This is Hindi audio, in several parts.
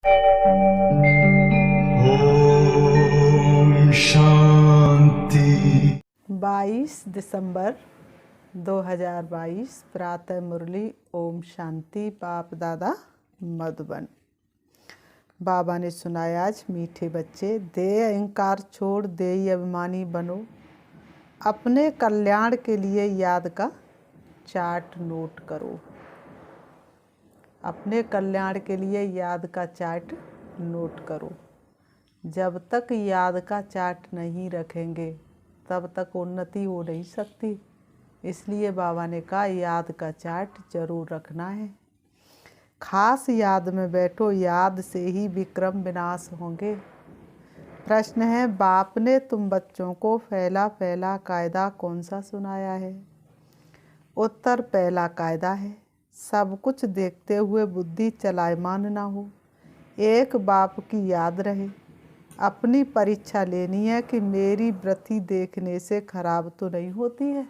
ओम शांति। 22 दिसंबर 2022 प्रातः मुरली। ओम शांति। बाप दादा मधुबन। बाबा ने सुनाया आज, मीठे बच्चे, देह अहंकार छोड़ देही अभिमानी बनो। अपने कल्याण के लिए याद का चार्ट नोट करो। अपने कल्याण के लिए याद का चार्ट नोट करो। जब तक याद का चार्ट नहीं रखेंगे तब तक उन्नति हो नहीं सकती। इसलिए बाबा ने कहा याद का चार्ट जरूर रखना है। खास याद में बैठो, याद से ही विक्रम विनाश होंगे। प्रश्न है, बाप ने तुम बच्चों को पहला पहला कायदा कौन सा सुनाया है? उत्तर, पहला कायदा है, सब कुछ देखते हुए बुद्धि चलायमान ना हो। एक बाप की याद रहे। अपनी परीक्षा लेनी है कि मेरी वृत्ति देखने से खराब तो नहीं होती है।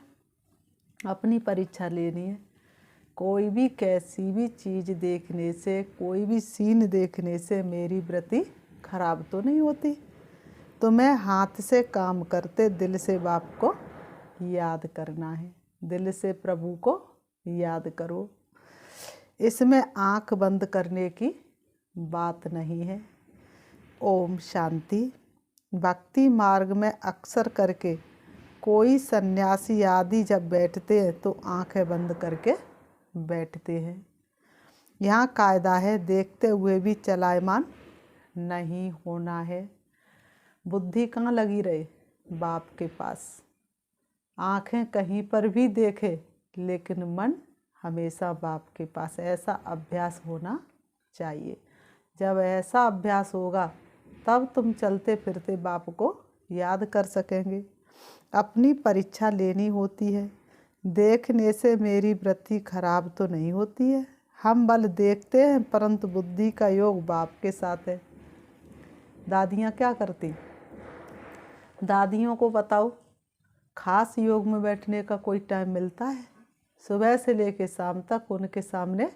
अपनी परीक्षा लेनी है। कोई भी कैसी भी चीज़ देखने से, कोई भी सीन देखने से मेरी वृत्ति खराब तो नहीं होती। तो मैं हाथ से काम करते दिल से बाप को याद करना है। दिल से प्रभु को याद करो। इसमें आँख बंद करने की बात नहीं है। ओम शांति। भक्ति मार्ग में अक्सर करके कोई सन्यासी आदि जब बैठते हैं तो आंखें बंद करके बैठते हैं। यहाँ कायदा है, देखते हुए भी चलायमान नहीं होना है। बुद्धि कहाँ लगी रहे? बाप के पास। आंखें कहीं पर भी देखे लेकिन मन हमेशा बाप के पास। ऐसा अभ्यास होना चाहिए। जब ऐसा अभ्यास होगा तब तुम चलते फिरते बाप को याद कर सकेंगे। अपनी परीक्षा लेनी होती है। देखने से मेरी वृत्ति खराब तो नहीं होती है। हम बल देखते हैं परंतु बुद्धि का योग बाप के साथ है। दादियाँ क्या करती? दादियों को बताओ, खास योग में बैठने का कोई टाइम मिलता है? सुबह से लेकर शाम तक उनके सामने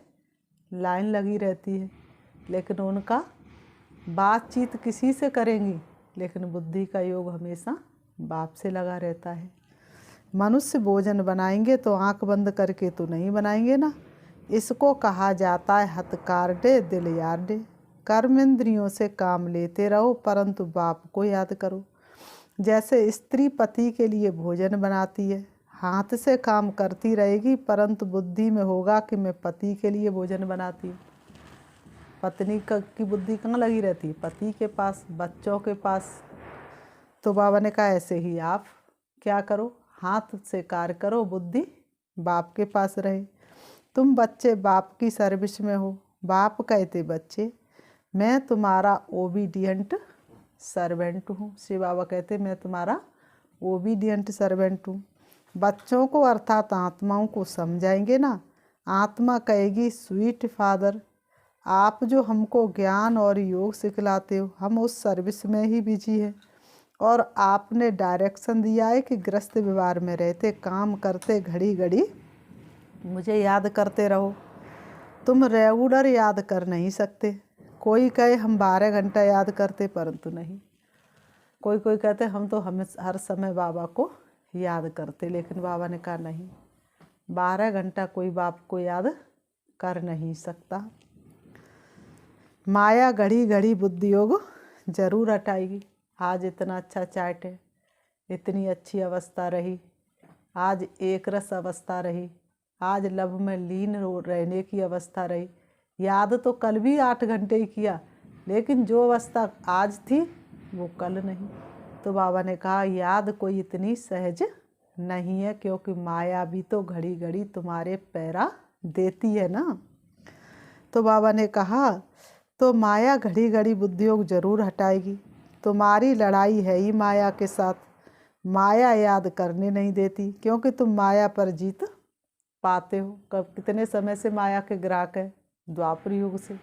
लाइन लगी रहती है, लेकिन उनका बातचीत किसी से करेंगी लेकिन बुद्धि का योग हमेशा बाप से लगा रहता है। मनुष्य भोजन बनाएंगे तो आंख बंद करके तो नहीं बनाएंगे ना। इसको कहा जाता है हथकार्डे दिल यार्डे। कर्म इंद्रियों से काम लेते रहो परंतु बाप को याद करो। जैसे स्त्री पति के लिए भोजन बनाती है, हाथ से काम करती रहेगी परंतु बुद्धि में होगा कि मैं पति के लिए भोजन बनाती हूँ। पत्नी की बुद्धि कहाँ लगी रहती? पति के पास, बच्चों के पास। तो बाबा ने कहा ऐसे ही आप क्या करो, हाथ से कार्य करो, बुद्धि बाप के पास रहे। तुम बच्चे बाप की सर्विस में हो। बाप कहते बच्चे मैं तुम्हारा ओबीडियंट सर्वेंट हूँ। श्री बाबा कहते मैं तुम्हारा ओबीडियंट सर्वेंट हूँ। बच्चों को अर्थात आत्माओं को समझाएंगे ना। आत्मा कहेगी स्वीट फादर, आप जो हमको ज्ञान और योग सिखलाते हो हम उस सर्विस में ही बिजी हैं और आपने डायरेक्शन दिया है कि गृहस्थ व्यवहार में रहते काम करते घड़ी घड़ी मुझे याद करते रहो। तुम रेगुलर याद कर नहीं सकते। कोई कहे हम 12 घंटा याद करते परंतु नहीं। कोई कोई कहते हम तो हर समय बाबा को याद करते, लेकिन बाबा ने कहा नहीं, 12 घंटा कोई बाप को याद कर नहीं सकता। माया घड़ी घड़ी बुद्धि योग जरूर हटाएगी। आज इतना अच्छा चार्ट है, इतनी अच्छी अवस्था रही, आज एक रस अवस्था रही, आज लव में लीन रहने की अवस्था रही। याद तो कल भी 8 घंटे ही किया, लेकिन जो अवस्था आज थी वो कल नहीं। तो बाबा ने कहा याद कोई इतनी सहज नहीं है, क्योंकि माया भी तो घड़ी घड़ी तुम्हारे पैरा देती है ना। तो बाबा ने कहा तो माया घड़ी घड़ी बुद्धि योग जरूर हटाएगी। तुम्हारी लड़ाई है ही माया के साथ। माया याद करने नहीं देती क्योंकि तुम माया पर जीत पाते हो। कब कितने समय से माया के ग्राहक है? द्वापर युग से।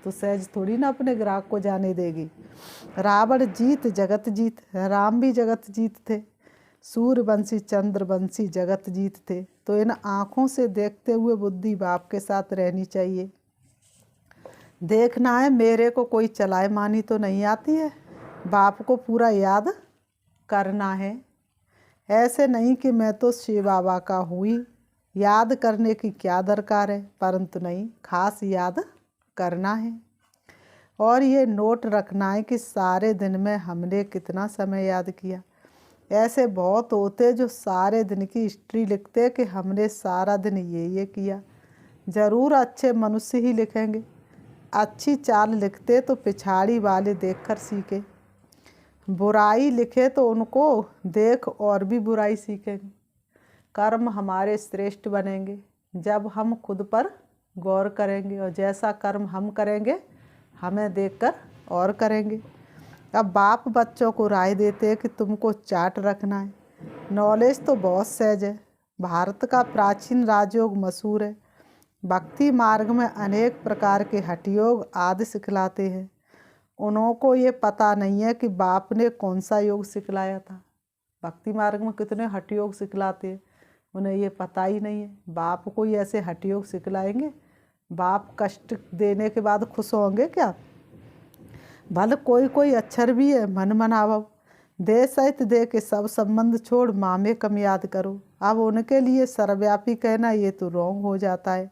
तो सहज थोड़ी ना अपने ग्राहक को जाने देगी। रावण जीत जगत जीत, राम भी जगत जीत थे, सूर्यवंशी चंद्रवंशी जगत जीत थे। तो इन आँखों से देखते हुए बुद्धि बाप के साथ रहनी चाहिए। देखना है मेरे को कोई चलाए मानी तो नहीं आती है, बाप को पूरा याद करना है। ऐसे नहीं कि मैं तो शिव बाबा का हुई, याद करने की क्या दरकार है, परंतु नहीं, खास याद करना है। और ये नोट रखना है कि सारे दिन में हमने कितना समय याद किया। ऐसे बहुत होते जो सारे दिन की हिस्ट्री लिखते कि हमने सारा दिन ये किया। ज़रूर अच्छे मनुष्य ही लिखेंगे, अच्छी चाल लिखते तो पिछाड़ी वाले देखकर सीखे, बुराई लिखे तो उनको देख और भी बुराई सीखेंगे। कर्म हमारे श्रेष्ठ बनेंगे जब हम खुद पर गौर करेंगे, और जैसा कर्म हम करेंगे हमें देखकर और करेंगे। अब बाप बच्चों को राय देते हैं कि तुमको चार्ट रखना है। नॉलेज तो बहुत सहज है, भारत का प्राचीन राजयोग मशहूर है। भक्ति मार्ग में अनेक प्रकार के हठयोग आदि सिखलाते हैं। उनको ये पता नहीं है कि बाप ने कौन सा योग सिखलाया था। भक्ति मार्ग में कितने हठयोग सिखलाते हैं, उन्हें ये पता ही नहीं है। बाप को ही ऐसे हठयोग सिखलाएंगे, बाप कष्ट देने के बाद खुश होंगे क्या? भले कोई कोई अक्षर भी है, मन मनावो, दे सहित दे के सब संबंध छोड़ मामे कम याद करो। अब उनके लिए सर्वव्यापी कहना ये तो रॉन्ग हो जाता है।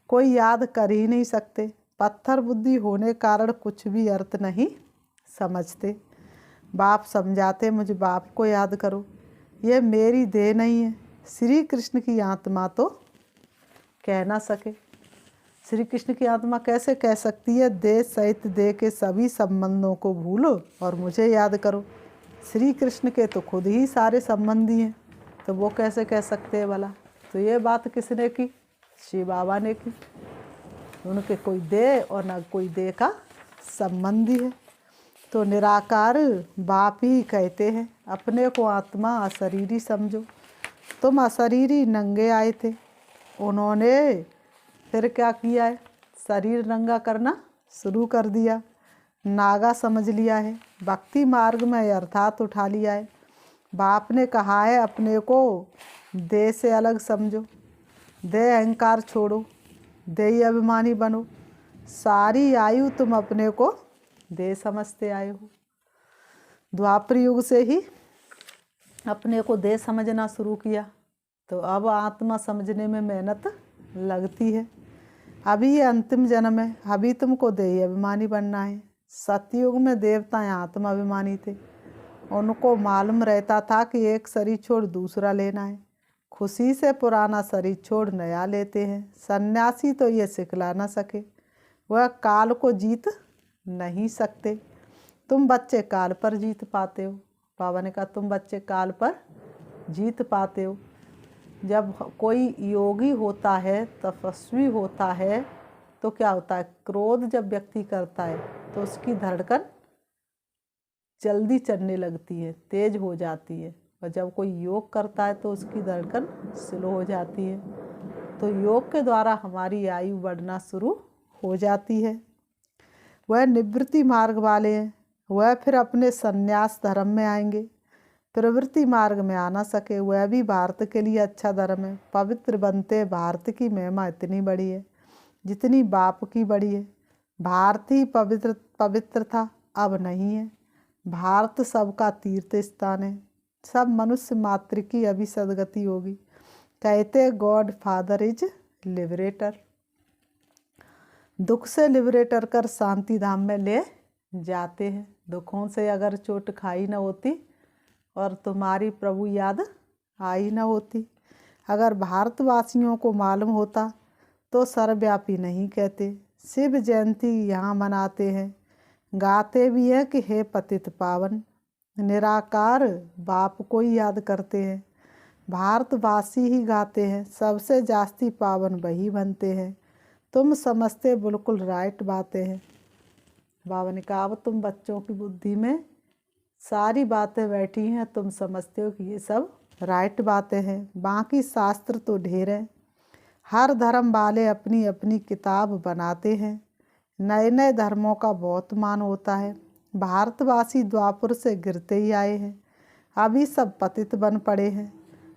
कोई याद कर ही नहीं सकते, पत्थर बुद्धि होने कारण कुछ भी अर्थ नहीं समझते। बाप समझाते मुझे बाप को याद करो, ये मेरी देह नहीं है। श्री कृष्ण की आत्मा तो कह ना सके। श्री कृष्ण की आत्मा कैसे कह सकती है देह सहित देह के सभी संबंधों को भूलो और मुझे याद करो? श्री कृष्ण के तो खुद ही सारे संबंधी हैं, तो वो कैसे कह सकते हैं भला? तो ये बात किसने की? शिव बाबा ने की। उनके कोई देह और न कोई देह का संबंधी है। तो निराकार बाप ही कहते हैं अपने को आत्मा अशरीरी समझो। तुम अशरीरी नंगे आए थे, उन्होंने फिर क्या किया है? शरीर नंगा करना शुरू कर दिया, नागा समझ लिया है, भक्ति मार्ग में अर्थात उठा लिया है। बाप ने कहा है अपने को देह से अलग समझो, देह अहंकार छोड़ो, देही अभिमानी बनो। सारी आयु तुम अपने को देह समझते आए हो। द्वापर युग से ही अपने को देह समझना शुरू किया, तो अब आत्मा समझने में मेहनत लगती है। अभी ये अंतिम जन्म है, अभी तुमको देही अभिमानी बनना है। सतयुग में देवताएं आत्मा अभिमानी थे, उनको मालूम रहता था कि एक शरीर छोड़ दूसरा लेना है। खुशी से पुराना शरीर छोड़ नया लेते हैं। सन्यासी तो ये सिखला ना सके, वह काल को जीत नहीं सकते। तुम बच्चे काल पर जीत पाते हो। बाबा ने कहा तुम बच्चे काल पर जीत पाते हो। जब कोई योगी होता है, तपस्वी होता है, तो क्या होता है? क्रोध जब व्यक्ति करता है तो उसकी धड़कन जल्दी चलने लगती है, तेज हो जाती है। और जब कोई योग करता है तो उसकी धड़कन स्लो हो जाती है। तो योग के द्वारा हमारी आयु बढ़ना शुरू हो जाती है। वह निवृत्ति मार्ग वाले हैं, वह फिर अपने संन्यास धर्म में आएंगे। प्रवृत्ति मार्ग में आ ना सके, वह भी भारत के लिए अच्छा धर्म है। पवित्र बनते भारत की महिमा इतनी बड़ी है जितनी बाप की बड़ी है। भारत ही पवित्र था, अब नहीं है। भारत सबका तीर्थ स्थान है, सब मनुष्य मात्र की अभी सदगति होगी। कहते गॉड फादर इज लिबरेटर। दुख से लिबरेटर कर शांति धाम में ले जाते हैं। दुखों से अगर चोट खाई न होती और तुम्हारी प्रभु याद आई न होती, अगर भारतवासियों को मालूम होता तो सर्वव्यापी नहीं कहते। शिव जयंती यहाँ मनाते हैं, गाते भी हैं कि हे पतित पावन। निराकार बाप को ही याद करते हैं। भारतवासी ही गाते हैं, सबसे जास्ती पावन वही बनते हैं। तुम समझते बिल्कुल राइट बातें हैं। बाबा ने कहा अब तुम बच्चों की बुद्धि में सारी बातें बैठी हैं, तुम समझते हो कि ये सब राइट बातें हैं। बाकी शास्त्र तो ढेर हैं, हर धर्म वाले अपनी अपनी किताब बनाते हैं। नए नए धर्मों का बहुत मान होता है। भारतवासी द्वापर से गिरते ही आए हैं, अभी सब पतित बन पड़े हैं।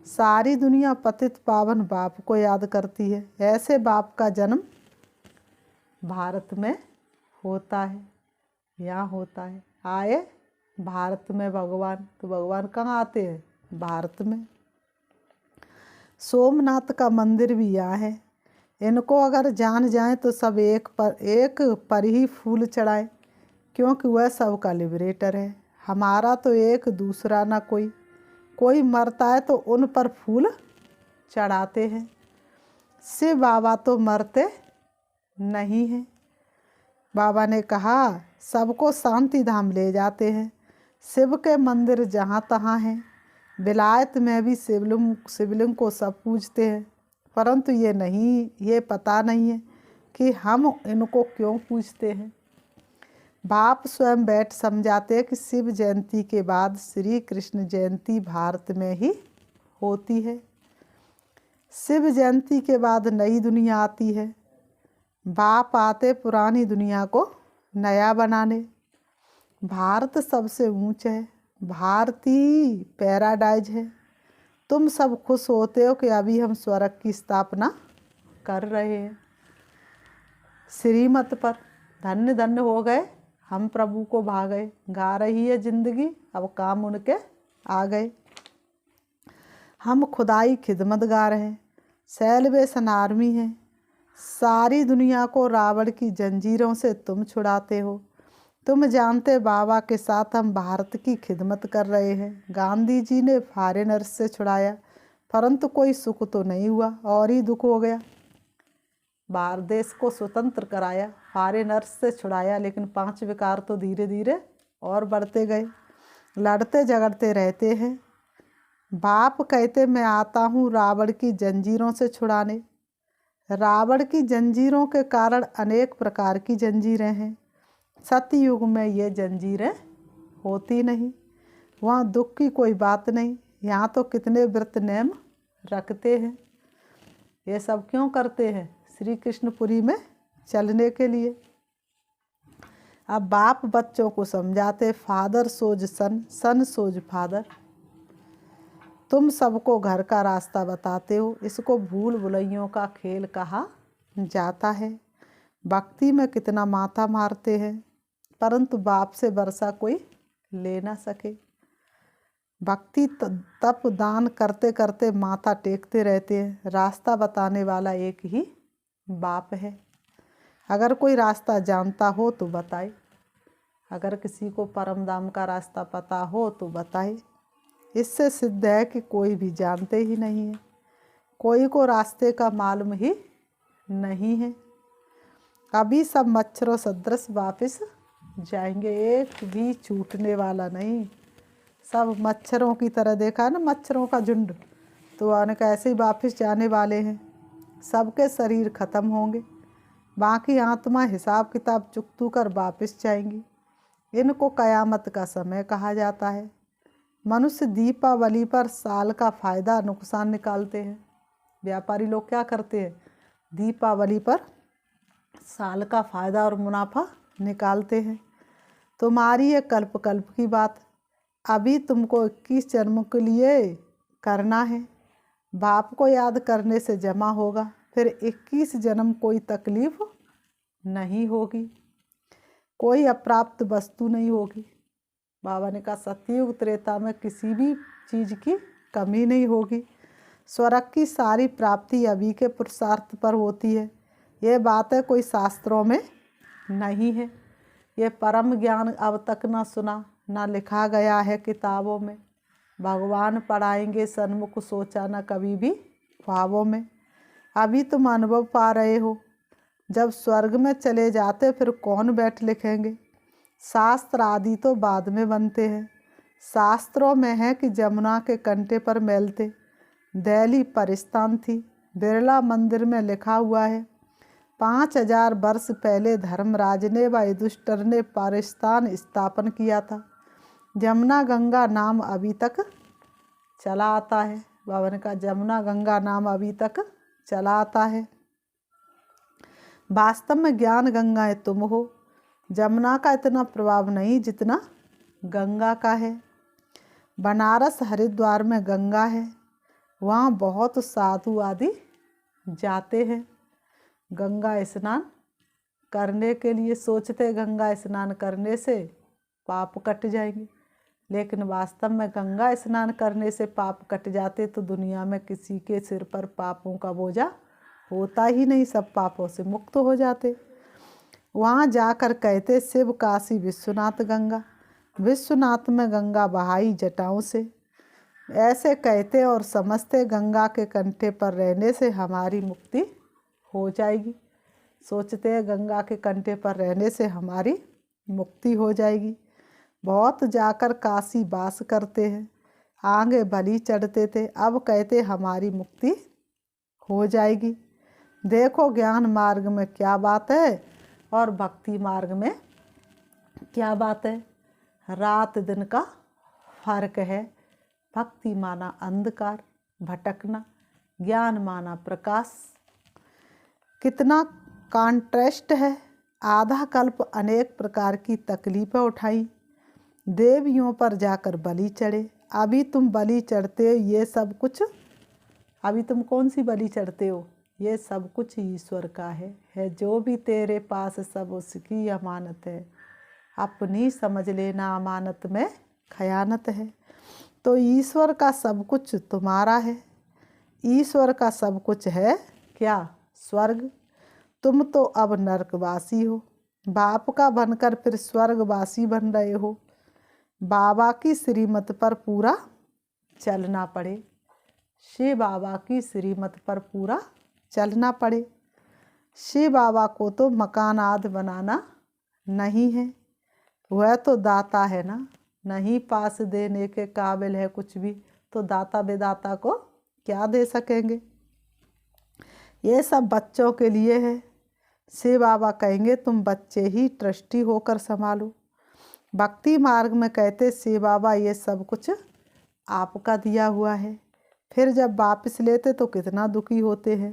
सारी दुनिया पतित पावन बाप को याद करती है। ऐसे बाप का जन्म भारत में होता है, यहाँ होता है। आए भारत में भगवान, तो भगवान कहाँ आते हैं? भारत में। सोमनाथ का मंदिर भी यहाँ है। इनको अगर जान जाए तो सब एक पर ही फूल चढ़ाए, क्योंकि वह सबका लिबरेटर है। हमारा तो एक दूसरा ना कोई मरता है तो उन पर फूल चढ़ाते हैं। शिव बाबा तो मरते नहीं हैं। बाबा ने कहा सबको शांति धाम ले जाते हैं। शिव के मंदिर जहाँ तहाँ हैं। विलायत में भी शिवलिंग को सब पूजते हैं, परंतु ये पता नहीं है कि हम इनको क्यों पूजते हैं। बाप स्वयं बैठ समझाते हैं कि शिव जयंती के बाद श्री कृष्ण जयंती भारत में ही होती है। शिव जयंती के बाद नई दुनिया आती है। बाप आते पुरानी दुनिया को नया बनाने। भारत सबसे ऊंच है, भारतीय पैराडाइज है। तुम सब खुश होते हो कि अभी हम स्वर्ग की स्थापना कर रहे हैं। श्रीमत पर धन्य धन्य हो गए हम प्रभु को भा गए। गा रही है जिंदगी, अब काम उनके आ गए। हम खुदाई खिदमत गा रहे हैं। सेलिब्रेशन आर्मी है। सारी दुनिया को रावण की जंजीरों से तुम छुड़ाते हो। तुम जानते बाबा के साथ हम भारत की खिदमत कर रहे हैं। गांधी जी ने फॉरेनर्स से छुड़ाया, परंतु कोई सुख तो नहीं हुआ और ही दुख हो गया। भारत देश को स्वतंत्र कराया, फॉरेनर्स से छुड़ाया, लेकिन 5 विकार तो धीरे धीरे और बढ़ते गए। लड़ते झगड़ते रहते हैं। बाप कहते मैं आता हूँ रावण की जंजीरों से छुड़ाने। रावण की जंजीरों के कारण अनेक प्रकार की जंजीरें हैं। सतयुग में ये जंजीरें होती नहीं। वहाँ दुख की कोई बात नहीं। यहाँ तो कितने व्रत नेम रखते हैं। ये सब क्यों करते हैं? श्री कृष्णपुरी में चलने के लिए। अब बाप बच्चों को समझाते फादर सोज सन, सन सोज फादर। तुम सबको घर का रास्ता बताते हो। इसको भूल भुलैयों का खेल कहा जाता है। भक्ति में कितना माथा मारते हैं, परंतु बाप से वर्षा कोई ले ना सके। भक्ति तप दान करते करते माथा टेकते रहते हैं। रास्ता बताने वाला एक ही बाप है। अगर कोई रास्ता जानता हो तो बताए। अगर किसी को परम धाम का रास्ता पता हो तो बताए। इससे सिद्ध है कि कोई भी जानते ही नहीं है। कोई को रास्ते का मालूम ही नहीं है। अभी सब मच्छरों सदृश वापस जाएंगे, एक भी छूटने वाला नहीं। सब मच्छरों की तरह, देखा है ना मच्छरों का झुंड, तो आने का ऐसे ही वापस जाने वाले हैं। सबके शरीर खत्म होंगे, बाकी आत्मा हिसाब किताब चुकतू कर वापस जाएंगी। इनको कयामत का समय कहा जाता है। मनुष्य दीपावली पर साल का फ़ायदा नुकसान निकालते हैं। व्यापारी लोग क्या करते हैं? दीपावली पर साल का फ़ायदा और मुनाफा निकालते हैं। तुम्हारी ये कल्प कल्प की बात। अभी तुमको 21 जन्म के लिए करना है। बाप को याद करने से जमा होगा, फिर 21 जन्म कोई तकलीफ नहीं होगी, कोई अप्राप्त वस्तु नहीं होगी। बाबा ने कहा सतयुग त्रेता में किसी भी चीज़ की कमी नहीं होगी। स्वर्ग की सारी प्राप्ति अभी के पुरुषार्थ पर होती है। ये बातें कोई शास्त्रों में नहीं है। ये परम ज्ञान अब तक ना सुना, ना लिखा गया है किताबों में। भगवान पढ़ाएंगे सन्मुख सोचा न कभी भी ख्वाबों में। अभी तुम अनुभव पा रहे हो। जब स्वर्ग में चले जाते फिर कौन बैठ लिखेंगे? शास्त्र आदि तो बाद में बनते हैं। शास्त्रों में है कि जमुना के कंटे पर मेलते दिल्ली परिस्थान थी। बिरला मंदिर में लिखा हुआ है 5000 वर्ष पहले धर्मराज ने व युधिष्ठिर ने परिस्थान स्थापन किया था। जमुना गंगा नाम अभी तक चला आता है। बाबा ने कहा जमुना गंगा नाम अभी तक चला आता है। वास्तव में ज्ञान गंगाएं तुम हो। जमुना का इतना प्रभाव नहीं जितना गंगा का है। बनारस हरिद्वार में गंगा है, वहाँ बहुत साधु आदि जाते हैं गंगा स्नान करने के लिए सोचते गंगा स्नान करने से पाप कट जाएंगे, लेकिन वास्तव में गंगा स्नान करने से पाप कट जाते तो दुनिया में किसी के सिर पर पापों का बोझा होता ही नहीं, सब पापों से मुक्त हो जाते। वहाँ जाकर कहते शिव काशी विश्वनाथ गंगा, विश्वनाथ में गंगा बहाई जटाओं से, ऐसे कहते और समझते गंगा के कंठे पर रहने से हमारी मुक्ति हो जाएगी। सोचते हैं गंगा के कंठे पर रहने से हमारी मुक्ति हो जाएगी। बहुत जाकर काशी वास करते हैं, आगे बलि चढ़ते थे, अब कहते हमारी मुक्ति हो जाएगी। देखो ज्ञान मार्ग में क्या बात है और भक्ति मार्ग में क्या बात है। रात दिन का फर्क है। भक्ति माना अंधकार भटकना, ज्ञान माना प्रकाश। कितना कॉन्ट्रास्ट है। आधा कल्प अनेक प्रकार की तकलीफ़ें उठाई, देवियों पर जाकर बलि चढ़े। अभी तुम बलि चढ़ते हो ये सब कुछ, अभी तुम कौन सी बलि चढ़ते हो? ये सब कुछ ईश्वर का है जो भी तेरे पास सब उसकी अमानत है। अपनी समझ लेना अमानत में खयानत है। तो ईश्वर का सब कुछ तुम्हारा है। ईश्वर का सब कुछ है क्या? स्वर्ग। तुम तो अब नरकवासी हो, बाप का बनकर फिर स्वर्गवासी बन रहे हो। बाबा की श्रीमत पर पूरा चलना पड़े, शिव बाबा की श्रीमत पर पूरा चलना पड़े। शिव बाबा को तो मकान आदि बनाना नहीं है, वह तो दाता है ना। नहीं पास देने के काबिल है कुछ भी, तो दाता बेदाता को क्या दे सकेंगे? ये सब बच्चों के लिए है। शिव बाबा कहेंगे तुम बच्चे ही ट्रस्टी होकर संभालो। भक्ति मार्ग में कहते शिव बाबा ये सब कुछ आपका दिया हुआ है। फिर जब वापस लेते तो कितना दुखी होते हैं।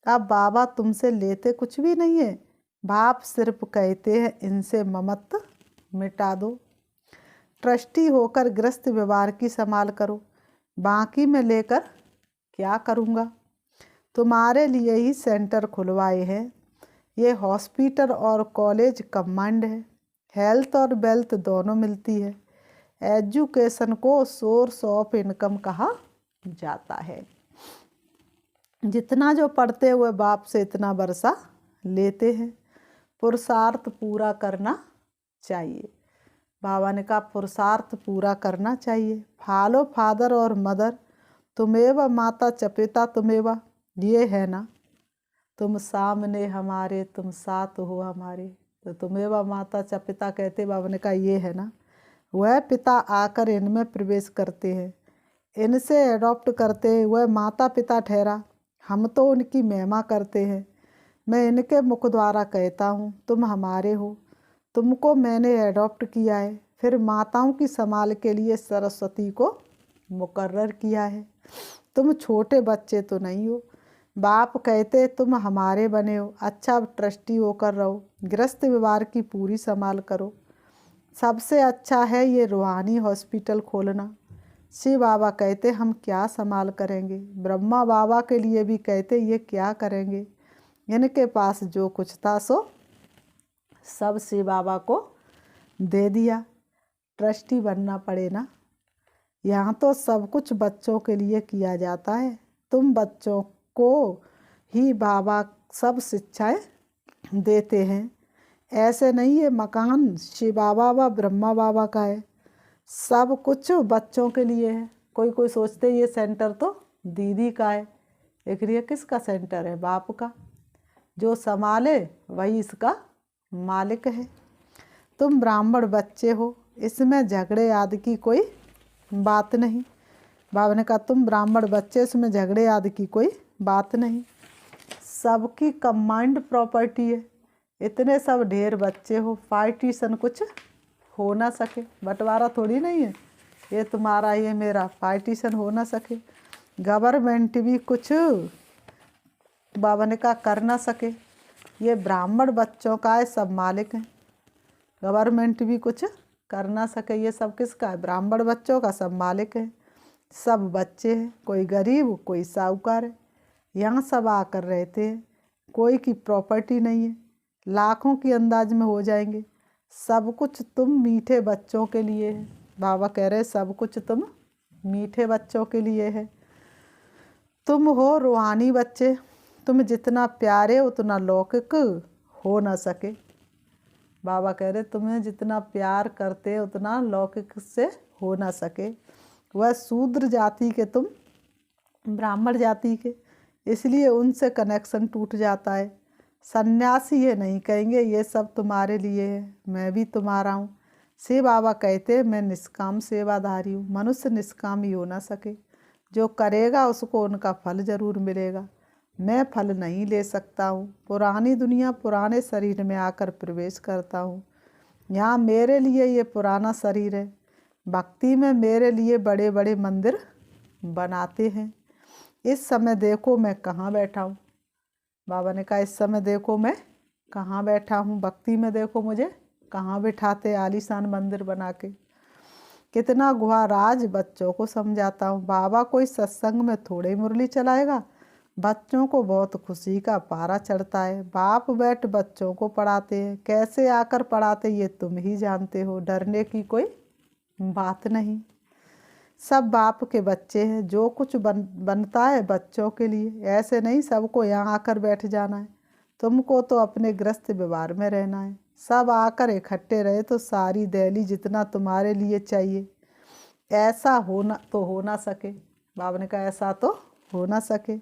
अब बाबा तुमसे लेते कुछ भी नहीं है, बाप सिर्फ कहते हैं इनसे ममत्व मिटा दो। ट्रस्टी होकर गृहस्थ व्यवहार की संभाल करो, बाकी मैं लेकर क्या करूँगा। तुम्हारे लिए ही सेंटर खुलवाए हैं। ये हॉस्पिटल और कॉलेज कमांड है। हेल्थ और वेल्थ दोनों मिलती है। एजुकेशन को सोर्स ऑफ इनकम कहा जाता है। जितना जो पढ़ते हुए बाप से इतना वर्षा लेते हैं। पुरुषार्थ पूरा करना चाहिए। बाबा ने कहा पुरुषार्थ पूरा करना चाहिए। फॉलो फादर और मदर, तुमेवा माता च पिता तुमेवा, ये है ना। तुम सामने हमारे, तुम साथ हो हमारे, तो तुमेवा माता च पिता कहते बाबा ने कहा ये है ना। वह पिता आकर इनमें प्रवेश करते हैं, इनसे एडॉप्ट करते हैं, वह माता पिता ठहरा। हम तो उनकी महिमा करते हैं। मैं इनके मुख द्वारा कहता हूँ तुम हमारे हो, तुमको मैंने एडॉप्ट किया है। फिर माताओं की संभाल के लिए सरस्वती को मुकर्रर किया है। तुम छोटे बच्चे तो नहीं हो। बाप कहते तुम हमारे बने हो, अच्छा ट्रस्टी होकर रहो, गृहस्थ व्यवहार की पूरी संभाल करो। सबसे अच्छा है ये रूहानी हॉस्पिटल खोलना। शिव बाबा कहते हम क्या संभाल करेंगे। ब्रह्मा बाबा के लिए भी कहते ये क्या करेंगे। इनके पास जो कुछ था सो सब शिव बाबा को दे दिया। ट्रस्टी बनना पड़े ना। यहाँ तो सब कुछ बच्चों के लिए किया जाता है। तुम बच्चों को ही बाबा सब शिक्षाएं देते हैं। ऐसे नहीं है मकान शिव बाबा व ब्रह्मा बाबा का है, सब कुछ बच्चों के लिए है। कोई कोई सोचते ये सेंटर तो दीदी का है, लेकिन ये किसका सेंटर है? बाप का। जो संभाले वही इसका मालिक है। तुम ब्राह्मण बच्चे हो, इसमें झगड़े आदि की कोई बात नहीं। बाबा ने कहा तुम ब्राह्मण बच्चे, इसमें झगड़े आदि की कोई बात नहीं। सबकी कमांड प्रॉपर्टी है। इतने सब ढेर बच्चे हो, पार्टीशन कुछ हो ना सके, बंटवारा थोड़ी नहीं है ये तुम्हारा ये मेरा, पार्टीशन हो ना सके। गवर्नमेंट भी कुछ बाबा ने कहा कर ना सके। ये ब्राह्मण बच्चों का है, सब मालिक हैं। गवर्नमेंट भी कुछ कर ना सके। ये सब किसका है? ब्राह्मण बच्चों का, सब मालिक है। सब बच्चे हैं, कोई गरीब कोई साहूकार है। यहाँ सब आकर रहते हैं, कोई की प्रॉपर्टी नहीं है। लाखों की अंदाज में हो जाएंगे। सब कुछ तुम मीठे बच्चों के लिए है। बाबा कह रहे सब कुछ तुम मीठे बच्चों के लिए है। तुम हो रूहानी बच्चे, तुम जितना प्यारे उतना लौकिक हो ना सके। बाबा कह रहे तुम्हें जितना प्यार करते उतना लौकिक से हो ना सके। वह शूद्र जाति के, तुम ब्राह्मण जाति के, इसलिए उनसे कनेक्शन टूट जाता है। सन्यासी ये नहीं कहेंगे ये सब तुम्हारे लिए है, मैं भी तुम्हारा हूँ। से बाबा कहते मैं निष्काम सेवाधारी हूँ। मनुष्य निष्काम ही हो ना सके। जो करेगा उसको उनका फल जरूर मिलेगा। मैं फल नहीं ले सकता हूँ। पुरानी दुनिया पुराने शरीर में आकर प्रवेश करता हूँ। यहाँ मेरे लिए ये पुराना शरीर है। भक्ति में मेरे लिए बड़े बड़े मंदिर बनाते हैं। इस समय देखो मैं कहाँ बैठा हूँ। बाबा ने कहा इस समय देखो मैं कहाँ बैठा हूँ। भक्ति में देखो मुझे कहाँ बिठाते आलीशान मंदिर बना के। कितना गुहाराज बच्चों को समझाता हूँ। बाबा कोई सत्संग में थोड़े मुरली चलाएगा, बच्चों को बहुत खुशी का पारा चढ़ता है। बाप बैठ बच्चों को पढ़ाते हैं। कैसे आकर पढ़ाते ये तुम ही जानते हो। डरने की कोई बात नहीं। सब बाप के बच्चे हैं। जो कुछ बनता है बच्चों के लिए। ऐसे नहीं सबको यहाँ आकर बैठ जाना है। तुमको तो अपने ग्रस्त व्यवहार में रहना है। सब आकर इकट्ठे रहे तो सारी दिल्ली जितना तुम्हारे लिए चाहिए। ऐसा होना तो हो ना सके। बाबा ने कहा ऐसा तो हो ना सके।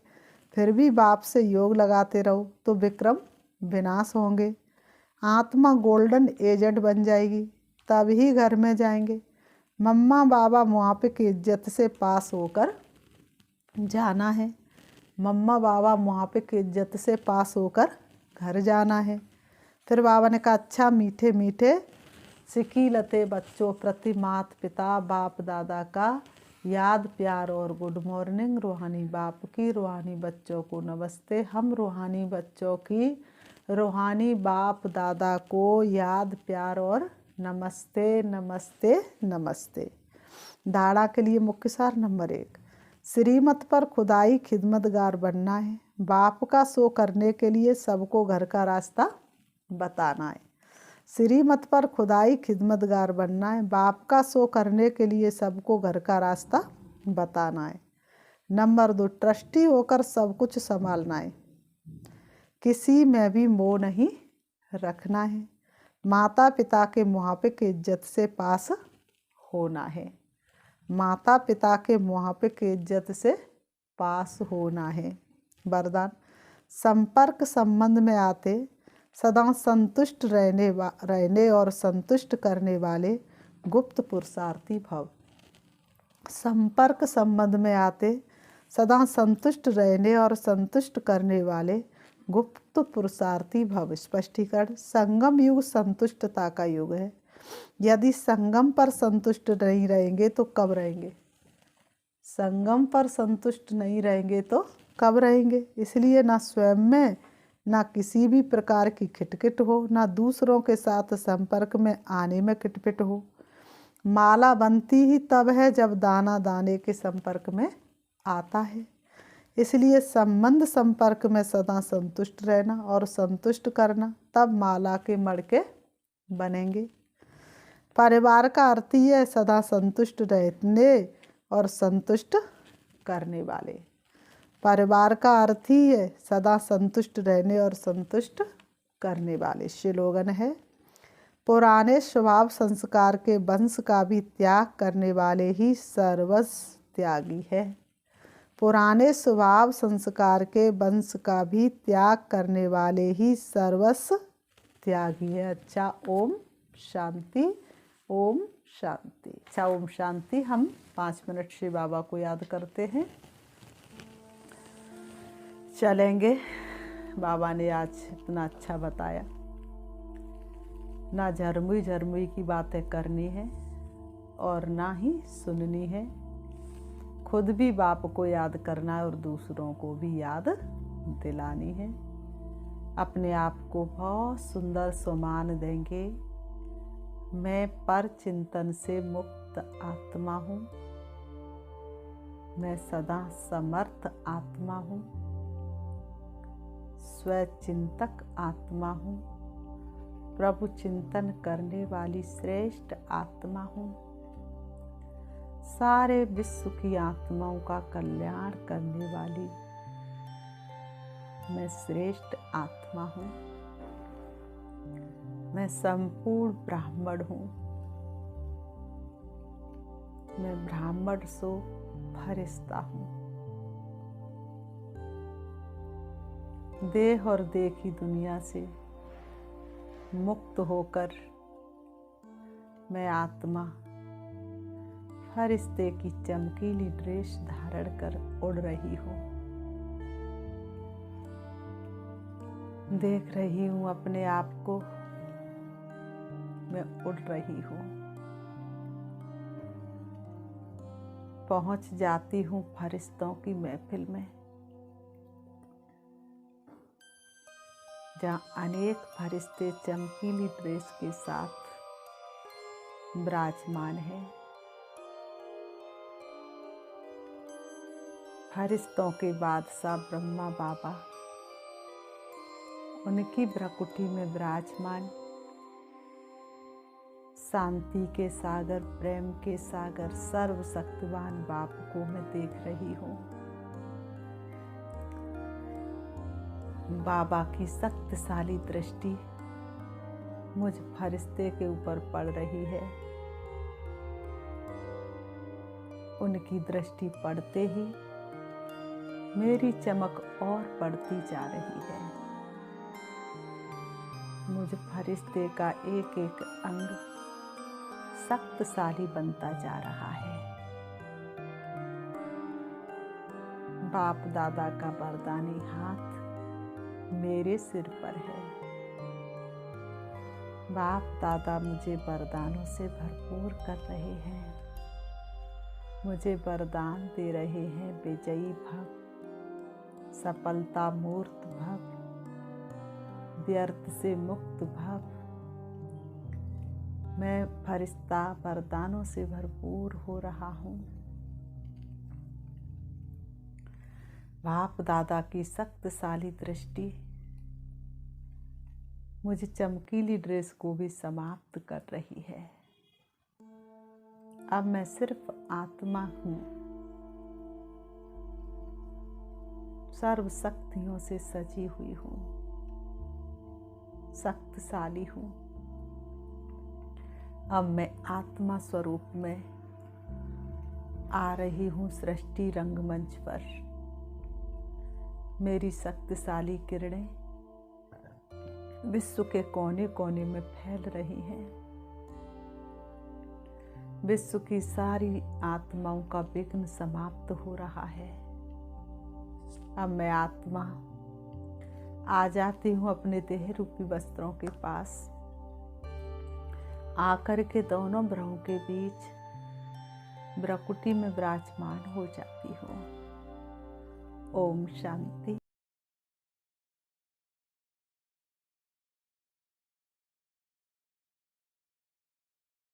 फिर भी बाप से योग लगाते रहो तो विक्रम विनाश होंगे। आत्मा गोल्डन एजेंट बन जाएगी, तभी घर में जाएंगे। मम्मा बाबा मुआफे की इज्जत से पास होकर जाना है। मम्मा बाबा मुआफे की इज्जत से पास होकर घर जाना है। फिर बाबा ने कहा अच्छा मीठे मीठे सिकीलते बच्चों प्रति मात पिता बाप दादा का याद प्यार और गुड मॉर्निंग। रूहानी बाप की रूहानी बच्चों को नमस्ते। हम रूहानी बच्चों की रूहानी बाप दादा को याद प्यार और नमस्ते नमस्ते नमस्ते। धारणा के लिए मुख्य सार नंबर 1, श्रीमत पर खुदाई खिदमतगार बनना है। बाप का शो करने के लिए सबको घर का रास्ता बताना है। श्रीमत पर खुदाई खिदमतगार बनना है। बाप का शो करने के लिए सबको घर का रास्ता बताना है। नंबर 2, ट्रस्टी होकर सब कुछ संभालना है। किसी में भी मोह नहीं रखना है। माता पिता के मुआफे की इज्जत से पास होना है। माता पिता के मुआफे की इज्जत से पास होना है। वरदान, संपर्क संबंध में आते सदा संतुष्ट रहने और संतुष्ट करने वाले गुप्त पुरुषार्थी भव। संपर्क संबंध में आते सदा संतुष्ट रहने और संतुष्ट करने वाले गुप्त पुरुषार्थी भव। स्पष्टीकरण, संगम युग संतुष्टता का युग है। यदि संगम पर संतुष्ट नहीं रहेंगे तो कब रहेंगे? संगम पर संतुष्ट नहीं रहेंगे तो कब रहेंगे? इसलिए ना स्वयं में ना किसी भी प्रकार की खिटखिट हो, ना दूसरों के साथ संपर्क में आने में खिटपिट हो। माला बनती ही तब है जब दाना दाने के संपर्क में आता है। इसलिए संबंध संपर्क में सदा संतुष्ट रहना और संतुष्ट करना, तब माला के मड़के बनेंगे। परिवार का अर्थ ही है सदा संतुष्ट रहने और संतुष्ट करने वाले। परिवार का अर्थ ही है सदा संतुष्ट रहने और संतुष्ट करने वाले। स्लोगन है, पुराने स्वभाव संस्कार के वंश का भी त्याग करने वाले ही सर्वस्व त्यागी है। पुराने स्वभाव संस्कार के वंश का भी त्याग करने वाले ही सर्वस्व त्यागी है। अच्छा, ओम शांति, ओम शांति। अच्छा, ओम शांति। हम 5 मिनट से बाबा को याद करते हैं, चलेंगे। बाबा ने आज इतना अच्छा बताया। ना झरमुई झरमुई की बातें करनी है और ना ही सुननी है। खुद भी बाप को याद करना है और दूसरों को भी याद दिलानी है। अपने आप को बहुत सुंदर सम्मान देंगे। मैं पर चिंतन से मुक्त आत्मा हूँ। मैं सदा समर्थ आत्मा हूँ। स्वचिंतक आत्मा हूँ। प्रभु चिंतन करने वाली श्रेष्ठ आत्मा हूँ। सारे विश्व की आत्माओं का कल्याण करने वाली मैं श्रेष्ठ आत्मा हूँ। मैं संपूर्ण ब्राह्मण हूँ। मैं ब्राह्मण सो फरिश्ता हूँ। देह और देह की दुनिया से मुक्त होकर मैं आत्मा फरिश्ते की चमकीली ड्रेस धारण कर उड़ रही हूँ। देख रही हूँ अपने आप को, मैं उड़ रही हूँ। पहुंच जाती हूँ फरिश्तों की महफिल में, जहाँ अनेक फरिश्ते चमकीली ड्रेस के साथ विराजमान हैं। फरिश्तों के बादशाह ब्रह्मा बाबा उनकी भ्रकुटी में विराजमान शांति के सागर, प्रेम के सागर, सर्वशक्तिवान बाप को मैं देख रही हूँ। बाबा की शक्तिशाली दृष्टि मुझ फरिश्ते के ऊपर पड़ रही है। उनकी दृष्टि पड़ते ही मेरी चमक और बढ़ती जा रही है। मुझ फरिश्ते का एक एक अंग शक्तिशाली बनता जा रहा है। बाप दादा का वरदानी हाथ मेरे सिर पर है। बाप दादा मुझे वरदानों से भरपूर कर रहे हैं। मुझे वरदान दे रहे हैं विजयी भव, सफलता मूर्त भव, व्यर्थ से मुक्त भव। मैं फरिश्ता वरदानों से भरपूर हो रहा हूँ। बाप दादा की शक्तिशाली दृष्टि मुझे चमकीली ड्रेस को भी समाप्त कर रही है। अब मैं सिर्फ आत्मा हूँ। सर्व शक्तियों से सजी हुई हूँ, शक्तिशाली हूँ। अब मैं आत्मा स्वरूप में आ रही हूँ सृष्टि रंगमंच पर। मेरी शक्तिशाली किरणें विश्व के कोने कोने में फैल रही हैं। विश्व की सारी आत्माओं का विघ्न समाप्त हो रहा है। अब मैं आत्मा आ जाती हूँ अपने देह रूपी वस्त्रों के पास, आकर के दोनों भ्रुओं के बीच भ्रकुटी में विराजमान हो जाती हूँ। ओम शांति।